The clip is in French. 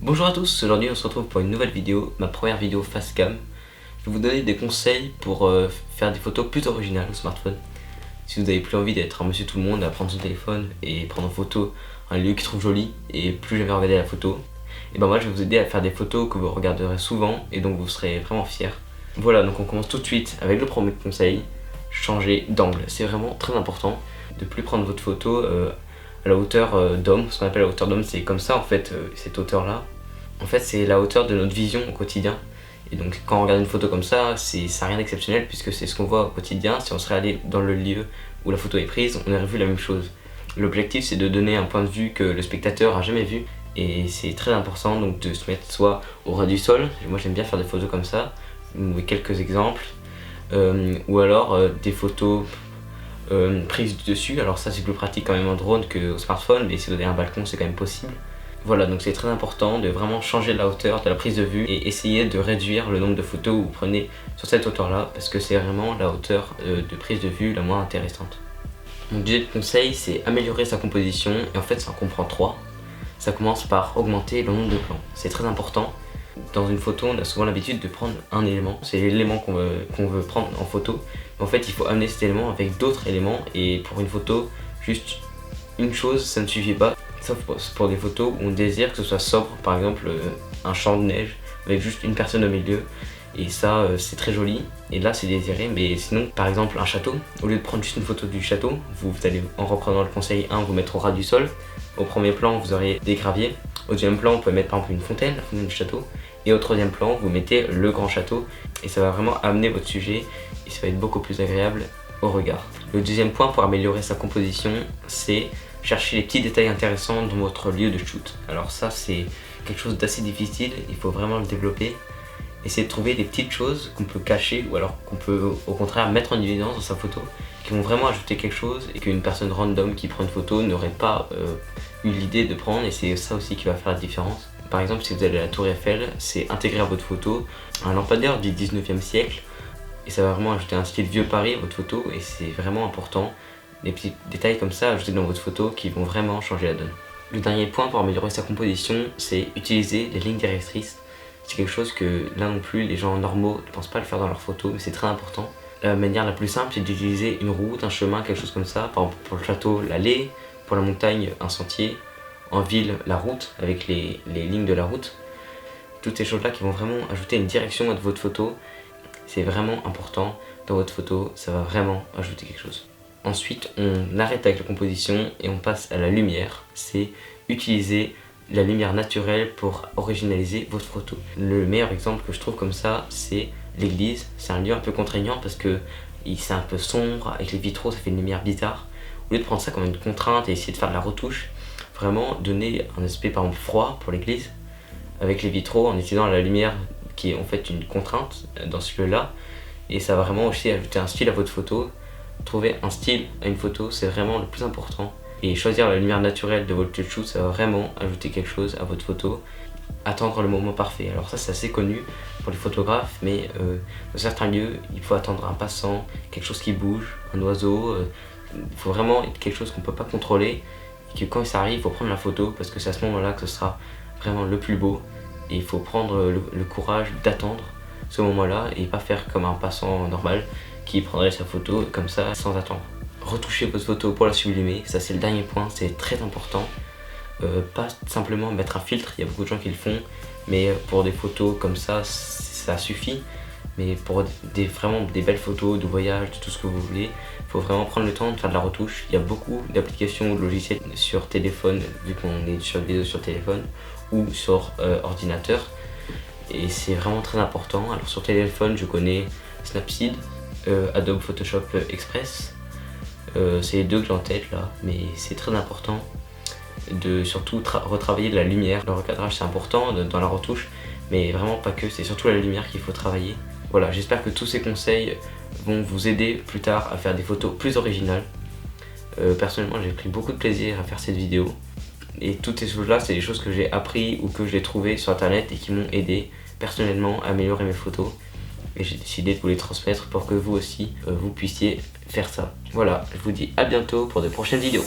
Bonjour à tous, aujourd'hui on se retrouve pour une nouvelle vidéo, ma première vidéo face cam. Je vais vous donner des conseils pour faire des photos plus originales au smartphone. Si vous avez plus envie d'être un monsieur tout le monde à prendre son téléphone et prendre en photo un lieu qu'il trouve joli et plus jamais regarder la photo, et ben moi je vais vous aider à faire des photos que vous regarderez souvent et donc vous serez vraiment fiers. Voilà, donc on commence tout de suite avec le premier conseil, changer d'angle. C'est vraiment très important de plus prendre votre photo à la hauteur d'homme. Ce qu'on appelle la hauteur d'homme, c'est comme ça en fait, cette hauteur là. En fait c'est la hauteur de notre vision au quotidien. Et donc quand on regarde une photo comme ça n'a rien d'exceptionnel puisque c'est ce qu'on voit au quotidien. Si on serait allé dans le lieu où la photo est prise, on aurait vu la même chose. L'objectif c'est de donner un point de vue que le spectateur a jamais vu. Et c'est très important donc de se mettre soit au ras du sol, moi j'aime bien faire des photos comme ça, ou quelques exemples, ou alors des photos prises du dessus. Alors ça c'est plus pratique quand même en drone qu'au smartphone, mais si vous avez un balcon c'est quand même possible. Voilà, donc c'est très important de vraiment changer la hauteur de la prise de vue et essayer de réduire le nombre de photos que vous prenez sur cette hauteur là parce que c'est vraiment la hauteur de prise de vue la moins intéressante. Mon deuxième conseil c'est améliorer sa composition et en fait ça en comprend trois. Ça commence par augmenter le nombre de plans, c'est très important. Dans une photo on a souvent l'habitude de prendre un élément, c'est l'élément qu'on veut prendre en photo. Mais en fait il faut amener cet élément avec d'autres éléments et pour une photo juste une chose ça ne suffit pas. Sauf pour des photos où on désire que ce soit sobre, par exemple un champ de neige avec juste une personne au milieu et ça c'est très joli et là c'est désiré. Mais sinon par exemple un château, au lieu de prendre juste une photo du château, vous allez en reprenant le conseil 1 vous mettre au ras du sol. Au premier plan vous aurez des graviers, au deuxième plan vous pouvez mettre par exemple une fontaine, la fontaine du château, et au troisième plan vous mettez le grand château et ça va vraiment amener votre sujet et ça va être beaucoup plus agréable au regard. Le deuxième point pour améliorer sa composition c'est chercher les petits détails intéressants dans votre lieu de shoot. Alors ça c'est quelque chose d'assez difficile, il faut vraiment le développer. Essayez de trouver des petites choses qu'on peut cacher ou alors qu'on peut au contraire mettre en évidence dans sa photo, qui vont vraiment ajouter quelque chose et qu'une personne random qui prend une photo n'aurait pas eu l'idée de prendre, et c'est ça aussi qui va faire la différence. Par exemple si vous allez à la Tour Eiffel, c'est intégrer à votre photo un lampadaire du 19e siècle et ça va vraiment ajouter un style vieux Paris à votre photo et c'est vraiment important. Des petits détails comme ça ajoutés dans votre photo qui vont vraiment changer la donne. Le dernier point pour améliorer sa composition, c'est utiliser les lignes directrices. C'est quelque chose que là non plus les gens normaux ne pensent pas le faire dans leurs photos, mais c'est très important. La manière la plus simple c'est d'utiliser une route, un chemin, quelque chose comme ça. Par exemple pour le château, l'allée, pour la montagne, un sentier, en ville, la route avec les lignes de la route. Toutes ces choses là qui vont vraiment ajouter une direction à votre photo, c'est vraiment important dans votre photo, ça va vraiment ajouter quelque chose. Ensuite, on arrête avec la composition et on passe à la lumière. C'est utiliser la lumière naturelle pour originaliser votre photo. Le meilleur exemple que je trouve comme ça, c'est l'église. C'est un lieu un peu contraignant parce que c'est un peu sombre, avec les vitraux ça fait une lumière bizarre. Au lieu de prendre ça comme une contrainte et essayer de faire de la retouche, vraiment donner un aspect par exemple froid pour l'église, avec les vitraux en utilisant la lumière qui est en fait une contrainte dans ce lieu-là. Et ça va vraiment aussi ajouter un style à votre photo. Trouver un style à une photo c'est vraiment le plus important et choisir la lumière naturelle de votre shoot ça va vraiment ajouter quelque chose à votre photo. Attendre le moment parfait, alors ça c'est assez connu pour les photographes mais dans certains lieux il faut attendre un passant, quelque chose qui bouge, un oiseau, il faut vraiment être quelque chose qu'on ne peut pas contrôler et que quand ça arrive il faut prendre la photo parce que c'est à ce moment là que ce sera vraiment le plus beau et il faut prendre le courage d'attendre ce moment là et pas faire comme un passant normal qui prendrait sa photo comme ça sans attendre. Retoucher votre photo pour la sublimer, ça c'est le dernier point, c'est très important. Pas simplement mettre un filtre, il y a beaucoup de gens qui le font, mais pour des photos comme ça suffit. Mais pour vraiment des belles photos de voyage, de tout ce que vous voulez, il faut vraiment prendre le temps de faire de la retouche. Il y a beaucoup d'applications ou de logiciels sur téléphone, vu qu'on est sur vidéo sur téléphone ou sur ordinateur. Et c'est vraiment très important. Alors sur téléphone, je connais Snapseed, Adobe Photoshop Express, c'est les deux que j'ai en tête là, mais c'est très important de surtout retravailler de la lumière. Le recadrage c'est important dans la retouche, mais vraiment pas que, c'est surtout la lumière qu'il faut travailler. Voilà, j'espère que tous ces conseils vont vous aider plus tard à faire des photos plus originales. Personnellement j'ai pris beaucoup de plaisir à faire cette vidéo et toutes ces choses là c'est des choses que j'ai appris ou que j'ai trouvées sur internet et qui m'ont aidé personnellement à améliorer mes photos. Et j'ai décidé de vous les transmettre pour que vous aussi, vous puissiez faire ça. Voilà, je vous dis à bientôt pour de prochaines vidéos.